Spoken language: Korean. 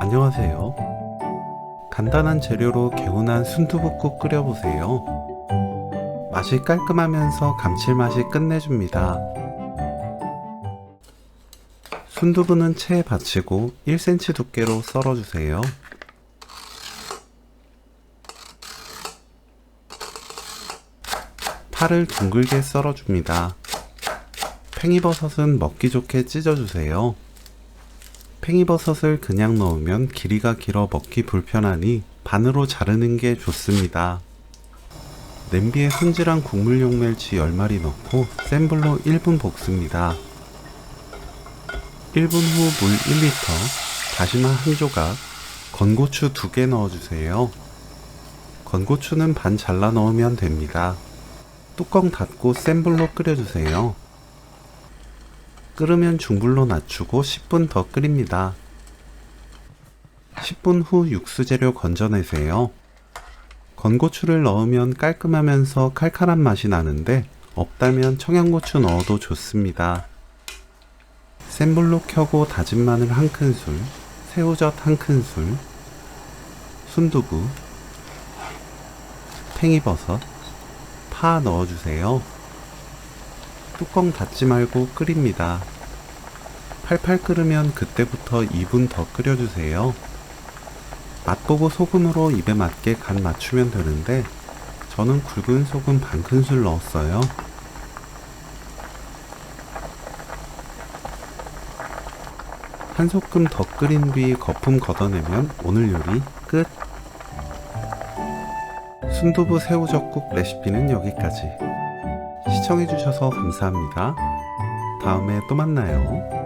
안녕하세요. 간단한 재료로 개운한 순두부국 끓여보세요. 맛이 깔끔하면서 감칠맛이 끝내줍니다. 순두부는 체에 받치고 1cm 두께로 썰어주세요. 파를 둥글게 썰어줍니다. 팽이버섯은 먹기 좋게 찢어주세요. 팽이버섯을 그냥 넣으면 길이가 길어 먹기 불편하니 반으로 자르는 게 좋습니다. 냄비에 손질한 국물 용멸치 10마리 넣고 센 불로 1분 볶습니다. 1분 후 물 1리터, 다시마 1조각, 건고추 2개 넣어주세요. 건고추는 반 잘라 넣으면 됩니다. 뚜껑 닫고 센 불로 끓여주세요. 끓으면 중불로 낮추고 10분 더 끓입니다. 10분 후 육수 재료 건져내세요. 건고추를 넣으면 깔끔하면서 칼칼한 맛이 나는데 없다면 청양고추 넣어도 좋습니다. 센 불로 켜고 다진 마늘 1큰술, 새우젓 1큰술, 순두부, 팽이버섯, 파 넣어주세요. 뚜껑 닫지 말고 끓입니다. 팔팔 끓으면 그때부터 2분 더 끓여주세요. 맛보고 소금으로 입에 맞게 간 맞추면 되는데 저는 굵은 소금 반 큰술 넣었어요. 한 소끔 더 끓인 뒤 거품 걷어내면 오늘 요리 끝! 순두부 새우젓국 레시피는 여기까지. 시청해주셔서 감사합니다. 다음에 또 만나요.